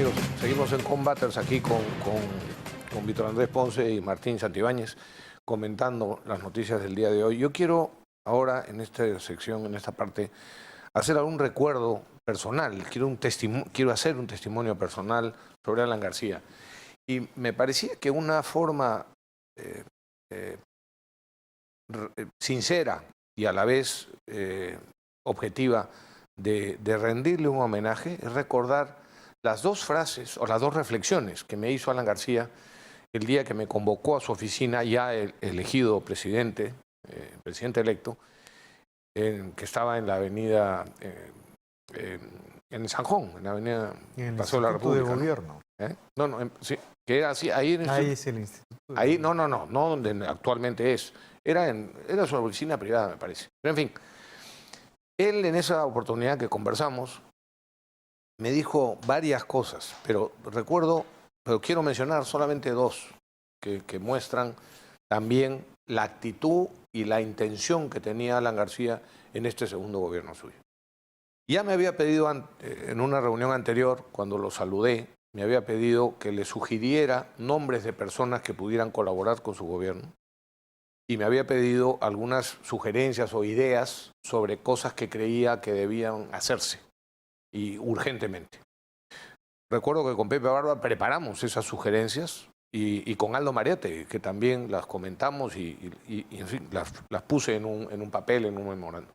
amigos? Seguimos en Combaters aquí con Víctor Andrés Ponce y Martín Santibáñez comentando las noticias del día de hoy. Yo quiero ahora, en esta sección, en esta parte, hacer algún recuerdo personal. Quiero hacer un testimonio personal sobre Alan García. Y me parecía que una forma sincera y a la vez objetiva de rendirle un homenaje es recordar las dos frases o las dos reflexiones que me hizo Alan García el día que me convocó a su oficina, ya elegido presidente, presidente electo, que estaba en la avenida, en Sanjón, en la avenida Paseo de la República. ¿De gobierno? ¿No? No, sí, que era así, ahí en Ahí es el instituto. Ahí, no donde actualmente es. Era su oficina privada, me parece. Pero en fin, él en esa oportunidad que conversamos me dijo varias cosas, pero quiero mencionar solamente dos que muestran también la actitud y la intención que tenía Alan García en este segundo gobierno suyo. Ya me había pedido en una reunión anterior, cuando lo saludé, me había pedido que le sugiriera nombres de personas que pudieran colaborar con su gobierno y me había pedido algunas sugerencias o ideas sobre cosas que creía que debían hacerse y urgentemente. Recuerdo que con Pepe Barba preparamos esas sugerencias y con Aldo Mariate, que también las comentamos y en fin, las puse en un papel, en un memorándum.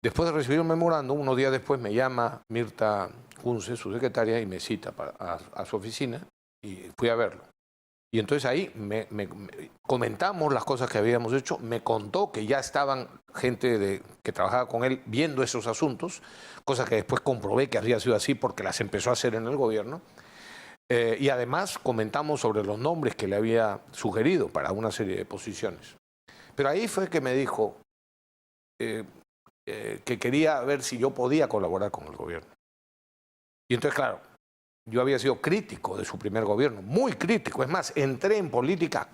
Después de recibir un memorándum, unos días después me llama Mirta Kunze, su secretaria, y me cita a su oficina y fui a verlo. Y entonces ahí comentamos las cosas que habíamos hecho, me contó que ya estaban gente que trabajaba con él viendo esos asuntos, cosa que después comprobé que había sido así porque las empezó a hacer en el gobierno. Y además comentamos sobre los nombres que le había sugerido para una serie de posiciones. Pero ahí fue que me dijo que quería ver si yo podía colaborar con el gobierno. Y entonces, claro, yo había sido crítico de su primer gobierno, muy crítico. Es más, entré en política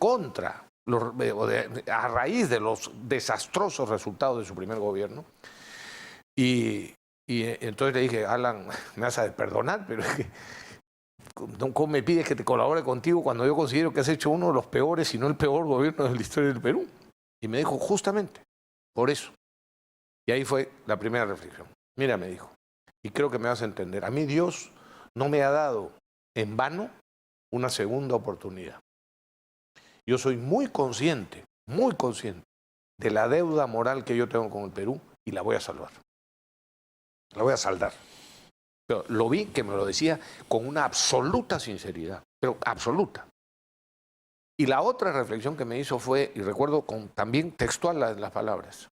a raíz de los desastrosos resultados de su primer gobierno. Y entonces le dije, Alan, me vas a perdonar, pero es que ¿cómo me pides que te colabore contigo cuando yo considero que has hecho uno de los peores, si no el peor gobierno de la historia del Perú? Y me dijo, justamente, por eso. Y ahí fue la primera reflexión. Mira, me dijo, y creo que me vas a entender, a mí Dios no me ha dado en vano una segunda oportunidad. Yo soy muy consciente de la deuda moral que yo tengo con el Perú y la voy a salvar. La voy a saldar. Pero lo vi que me lo decía con una absoluta sinceridad, pero absoluta. Y la otra reflexión que me hizo fue, y recuerdo también textual las palabras,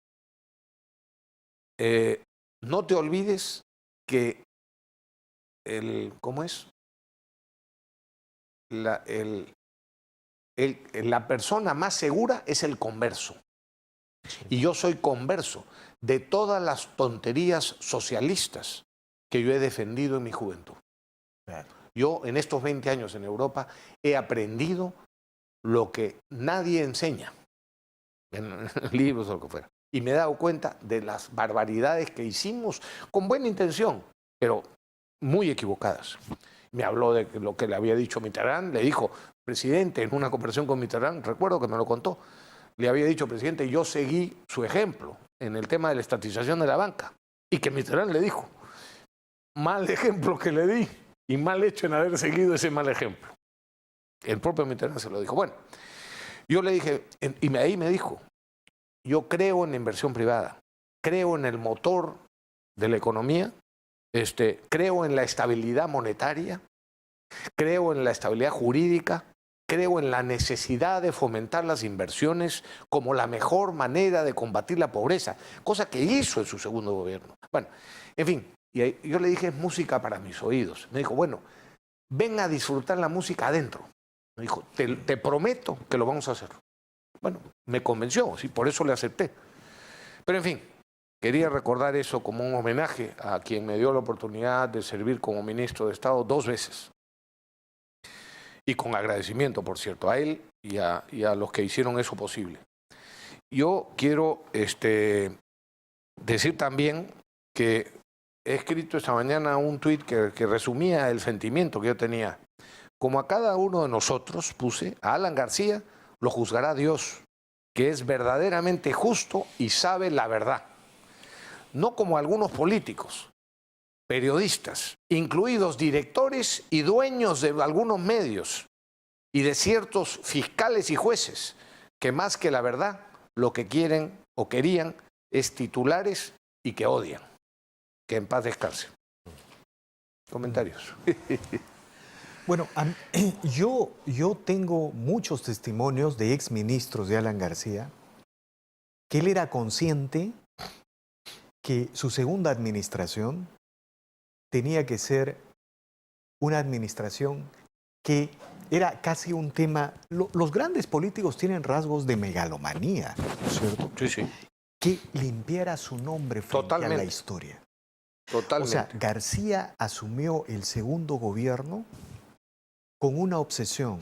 no te olvides que ¿cómo es? La persona más segura es el converso. Y yo soy converso de todas las tonterías socialistas que yo he defendido en mi juventud. Yo en estos 20 años en Europa he aprendido lo que nadie enseña en libros o lo que fuera. Y me he dado cuenta de las barbaridades que hicimos con buena intención, pero muy equivocadas. Me habló de lo que le había dicho Mitterrand, le dijo, presidente, en una conversación con Mitterrand, recuerdo que me lo contó, le había dicho, presidente, yo seguí su ejemplo en el tema de la estatización de la banca. Y que Mitterrand le dijo, mal ejemplo que le di y mal hecho en haber seguido ese mal ejemplo. El propio Mitterrand se lo dijo. Bueno, yo le dije, y ahí me dijo, yo creo en la inversión privada, creo en el motor de la economía, creo en la estabilidad monetaria, creo en la estabilidad jurídica, creo en la necesidad de fomentar las inversiones como la mejor manera de combatir la pobreza, cosa que hizo en su segundo gobierno. Bueno, en fin, y ahí, yo le dije, es música para mis oídos. Me dijo, bueno, ven a disfrutar la música adentro. Me dijo, te prometo que lo vamos a hacer. Bueno, me convenció, sí, por eso le acepté. Pero en fin, quería recordar eso como un homenaje a quien me dio la oportunidad de servir como ministro de Estado 2 veces. Y con agradecimiento, por cierto, a él y a los que hicieron eso posible. Yo quiero decir también que he escrito esta mañana un tuit que resumía el sentimiento que yo tenía. Como a cada uno de nosotros, puse, a Alan García lo juzgará Dios, que es verdaderamente justo y sabe la verdad. No como algunos políticos, periodistas, incluidos directores y dueños de algunos medios y de ciertos fiscales y jueces, que más que la verdad, lo que quieren o querían es titulares y que odian. Que en paz descanse. Comentarios. Bueno, yo tengo muchos testimonios de exministros de Alan García que él era consciente que su segunda administración tenía que ser una administración que era casi un tema... Los grandes políticos tienen rasgos de megalomanía, ¿no es cierto? Sí, sí. Que limpiara su nombre frente a la historia. Totalmente. O sea, García asumió el segundo gobierno con una obsesión,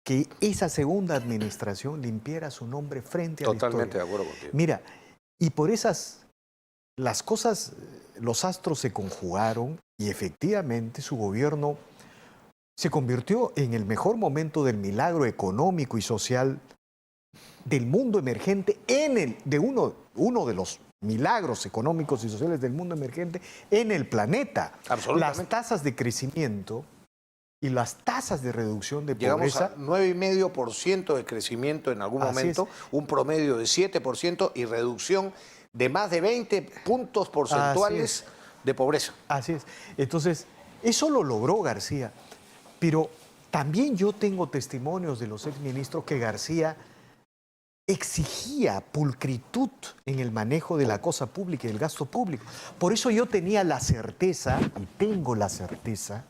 que esa segunda administración limpiara su nombre frente a la historia. Totalmente de acuerdo contigo. Mira, y por esas, las cosas, los astros se conjugaron y efectivamente su gobierno se convirtió en el mejor momento del milagro económico y social del mundo emergente, de uno de los milagros económicos y sociales del mundo emergente en el planeta. Absolutamente. Las tasas de crecimiento y las tasas de reducción de Llegamos pobreza... a 9,5% de crecimiento en algún momento, un promedio de 7% y reducción de más de 20 puntos porcentuales de pobreza. Así es. Entonces, eso lo logró García. Pero también yo tengo testimonios de los exministros que García exigía pulcritud en el manejo de la cosa pública y del gasto público. Por eso yo tenía la certeza, y tengo la certeza,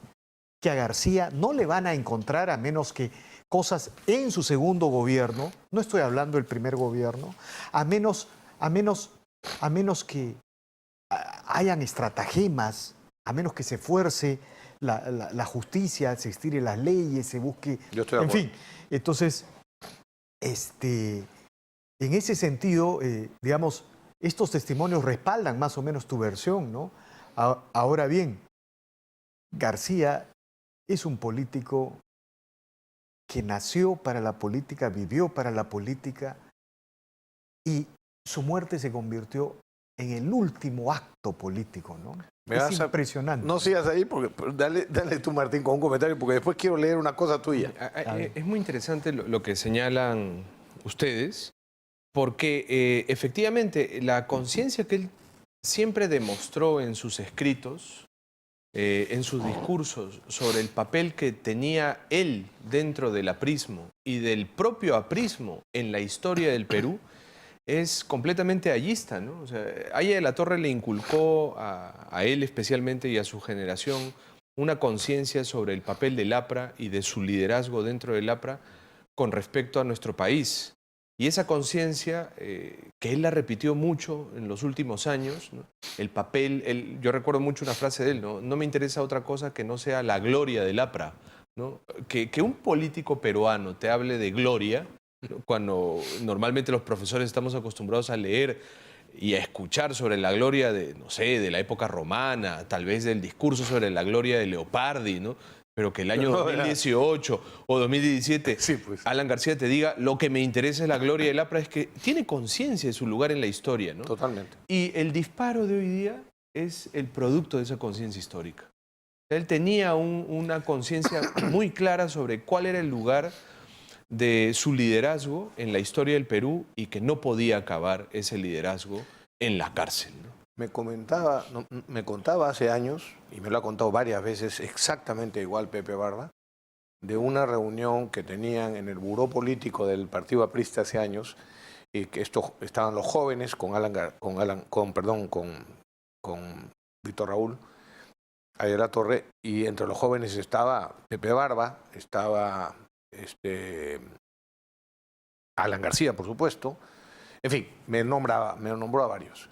que a García no le van a encontrar a menos que cosas en su segundo gobierno, no estoy hablando del primer gobierno, a menos que hayan estratagemas, a menos que se fuerce la justicia, se estire las leyes, se busque... Yo estoy de acuerdo. En fin, entonces, en ese sentido, digamos, estos testimonios respaldan más o menos tu versión, ¿no? Ahora bien, García es un político que nació para la política, vivió para la política y su muerte se convirtió en el último acto político, ¿no? Es impresionante. No sigas ahí, porque dale tú, Martín, con un comentario, porque después quiero leer una cosa tuya. Es muy interesante lo que señalan ustedes, porque efectivamente la conciencia que él siempre demostró en sus escritos, en sus discursos, sobre el papel que tenía él dentro del aprismo y del propio aprismo en la historia del Perú, es completamente allista, ¿no? O sea, Haya de la Torre le inculcó a él especialmente y a su generación una conciencia sobre el papel del APRA y de su liderazgo dentro del APRA con respecto a nuestro país. Y esa conciencia, que él la repitió mucho en los últimos años, ¿no? El papel, yo recuerdo mucho una frase de él, ¿no? No me interesa otra cosa que no sea la gloria del APRA, ¿no? Que un político peruano te hable de gloria, ¿no? Cuando normalmente los profesores estamos acostumbrados a leer y a escuchar sobre la gloria de, no sé, de la época romana, tal vez del discurso sobre la gloria de Leopardi, ¿no? Pero que el año 2018 o 2017 sí, pues, Alan García te diga, lo que me interesa es la gloria del APRA, es que tiene conciencia de su lugar en la historia, ¿no? Totalmente. Y el disparo de hoy día es el producto de esa conciencia histórica. Él tenía una conciencia muy clara sobre cuál era el lugar de su liderazgo en la historia del Perú y que no podía acabar ese liderazgo en la cárcel, ¿no? Me contaba hace años, y me lo ha contado varias veces, exactamente igual Pepe Barba, de una reunión que tenían en el buró político del Partido Aprista hace años, y que estaban los jóvenes con Víctor Raúl, Haya de la Torre, y entre los jóvenes estaba Pepe Barba, estaba Alan García, por supuesto, en fin, me nombró a varios.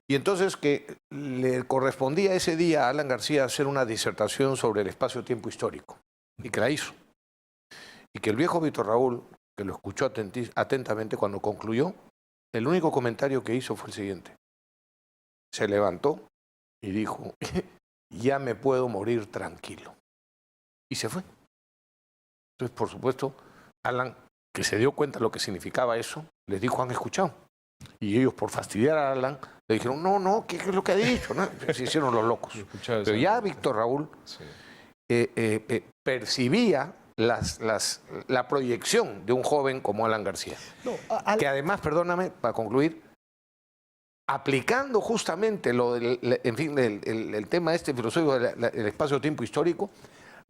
Y entonces que le correspondía ese día a Alan García hacer una disertación sobre el espacio-tiempo histórico, y que la hizo. Y que el viejo Víctor Raúl, que lo escuchó atentamente, cuando concluyó, el único comentario que hizo fue el siguiente. Se levantó y dijo, ya me puedo morir tranquilo. Y se fue. Entonces, por supuesto, Alan, que se dio cuenta de lo que significaba eso, les dijo, ¿han escuchado? Y ellos, por fastidiar a Alan, le dijeron, no, ¿qué es lo que ha dicho? ¿No? Se hicieron los locos. Pero ya Víctor Raúl percibía la proyección de un joven como Alan García. Que además, perdóname, para concluir, aplicando justamente el tema filosófico del espacio-tiempo histórico,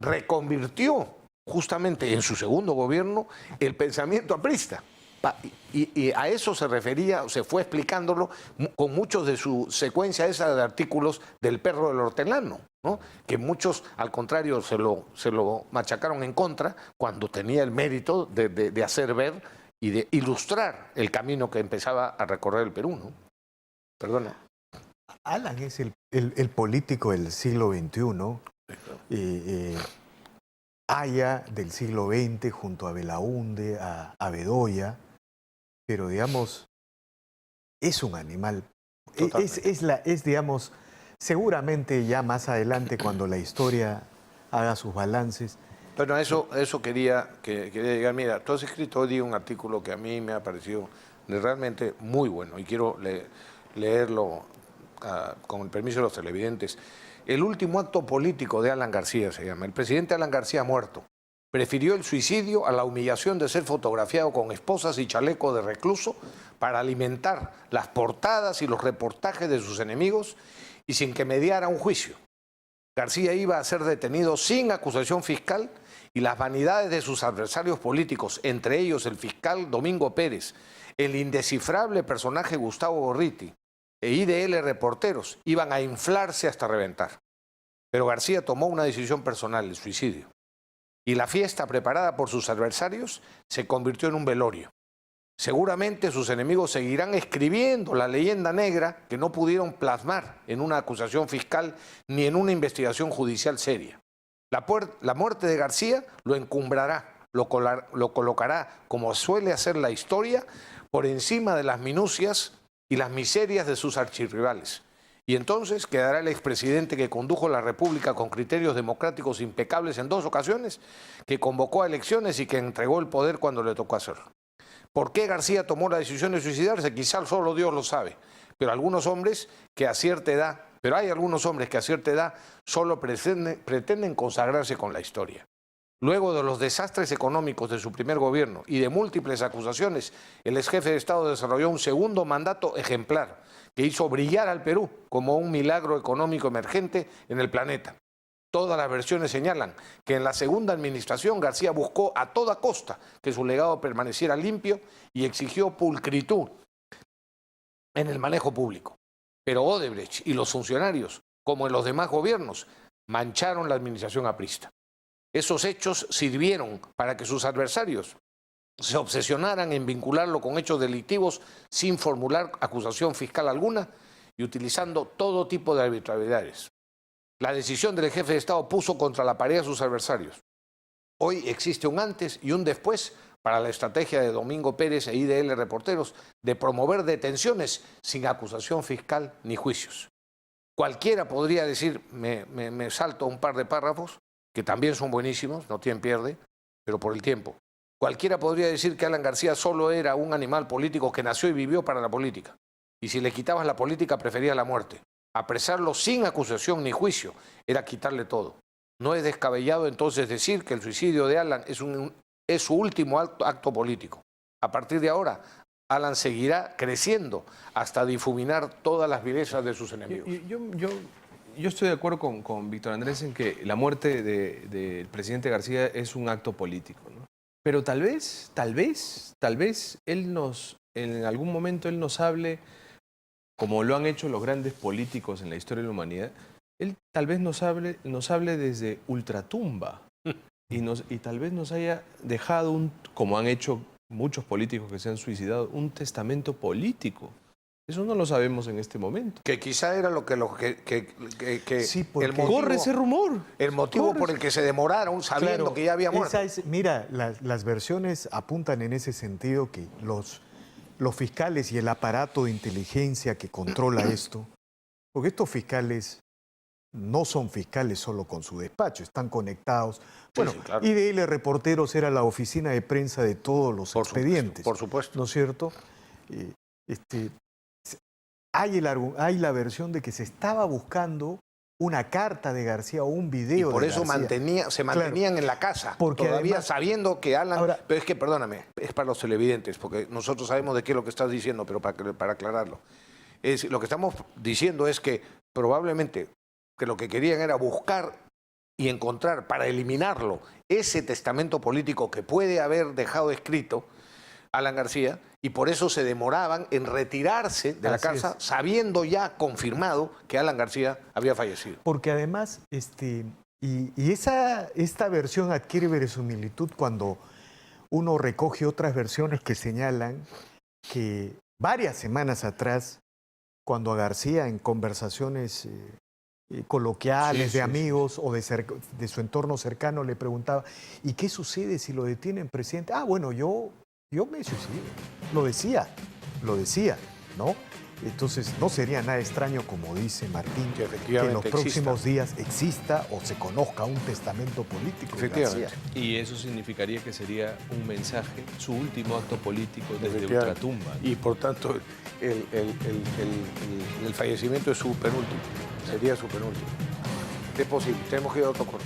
reconvirtió justamente en su segundo gobierno el pensamiento aprista. Y a eso se refería, se fue explicándolo con muchos de su secuencia esa de artículos del perro del hortelano, ¿no? Que muchos, al contrario, se lo machacaron en contra cuando tenía el mérito de hacer ver y de ilustrar el camino que empezaba a recorrer el Perú, ¿no? Perdona. Alan es el político del siglo XXI, Haya del siglo XX junto a Belaúnde, a Bedoya, pero digamos, es un animal. Digamos, seguramente ya más adelante cuando la historia haga sus balances. Bueno, a eso quería llegar. Mira, tú has escrito hoy día un artículo que a mí me ha parecido realmente muy bueno y quiero leerlo con el permiso de los televidentes. El último acto político de Alan García se llama. El presidente Alan García muerto prefirió el suicidio a la humillación de ser fotografiado con esposas y chaleco de recluso para alimentar las portadas y los reportajes de sus enemigos y sin que mediara un juicio. García iba a ser detenido sin acusación fiscal y las vanidades de sus adversarios políticos, entre ellos el fiscal Domingo Pérez, el indescifrable personaje Gustavo Gorriti e IDL Reporteros, iban a inflarse hasta reventar. Pero García tomó una decisión personal, el suicidio. Y la fiesta preparada por sus adversarios se convirtió en un velorio. Seguramente sus enemigos seguirán escribiendo la leyenda negra que no pudieron plasmar en una acusación fiscal ni en una investigación judicial seria. La muerte de García lo encumbrará, lo colocará, como suele hacer la historia, por encima de las minucias y las miserias de sus archirrivales. Y entonces quedará el expresidente que condujo la República con criterios democráticos impecables en 2 ocasiones, que convocó a elecciones y que entregó el poder cuando le tocó hacerlo. ¿Por qué García tomó la decisión de suicidarse? Quizás solo Dios lo sabe. Pero hay algunos hombres que a cierta edad solo pretenden consagrarse con la historia. Luego de los desastres económicos de su primer gobierno y de múltiples acusaciones, el exjefe de Estado desarrolló un segundo mandato ejemplar que hizo brillar al Perú como un milagro económico emergente en el planeta. Todas las versiones señalan que en la segunda administración García buscó a toda costa que su legado permaneciera limpio y exigió pulcritud en el manejo público. Pero Odebrecht y los funcionarios, como en los demás gobiernos, mancharon la administración aprista. Esos hechos sirvieron para que sus adversarios se obsesionaran en vincularlo con hechos delictivos sin formular acusación fiscal alguna y utilizando todo tipo de arbitrariedades. La decisión del jefe de Estado puso contra la pared a sus adversarios. Hoy existe un antes y un después para la estrategia de Domingo Pérez e IDL Reporteros de promover detenciones sin acusación fiscal ni juicios. Cualquiera podría decir, me salto un par de párrafos, que también son buenísimos, no tienen pierde, pero por el tiempo. Cualquiera podría decir que Alan García solo era un animal político que nació y vivió para la política. Y si le quitabas la política, prefería la muerte. Apresarlo sin acusación ni juicio era quitarle todo. No es descabellado entonces decir que el suicidio de Alan es su último acto político. A partir de ahora, Alan seguirá creciendo hasta difuminar todas las vilezas de sus enemigos. Yo estoy de acuerdo con Víctor Andrés en que la muerte del presidente García es un acto político, ¿no? Pero tal vez en algún momento él nos hable, como lo han hecho los grandes políticos en la historia de la humanidad, él tal vez nos hable desde ultratumba y tal vez nos haya dejado, como han hecho muchos políticos que se han suicidado, un testamento político. Eso no lo sabemos en este momento. Que quizá era lo que sí, corre ese rumor. El motivo por el que se demoraron sabiendo que ya había muerto. Mira, las versiones apuntan en ese sentido que los fiscales y el aparato de inteligencia que controla esto, porque estos fiscales no son fiscales solo con su despacho, están conectados. Bueno, sí, claro. IDL Reporteros era la oficina de prensa de todos los expedientes. Por supuesto. ¿No es cierto? Hay la versión de que se estaba buscando una carta de García o un Y video por de eso García. se mantenían en la casa, Porque todavía además, sabiendo que Alan... ahora, pero es que, perdóname, es para los televidentes, porque nosotros sabemos de qué es lo que estás diciendo, pero para aclararlo. Lo que estamos diciendo es que probablemente que lo que querían era buscar y encontrar, para eliminarlo, ese testamento político que puede haber dejado escrito Alan García, y por eso se demoraban en retirarse de la Así casa, es. sabiendo ya confirmado que Alan García había fallecido. porque además, esta versión adquiere verosimilitud cuando uno recoge otras versiones que señalan que varias semanas atrás, cuando a García en conversaciones coloquiales de amigos o de su entorno cercano le preguntaba, ¿y qué sucede si lo detienen, presidente? Ah, bueno, yo me suicido. Lo decía, ¿no? Entonces no sería nada extraño, como dice Martín, Que que en efectivamente los próximos días exista o se conozca un testamento político de Efectivamente. García. Y eso significaría que sería un mensaje, su último acto político desde Efectivamente. ultratumba. Y por tanto, el fallecimiento es su penúltimo. Sería su penúltimo. Es posible. Tenemos que ir a otro corte.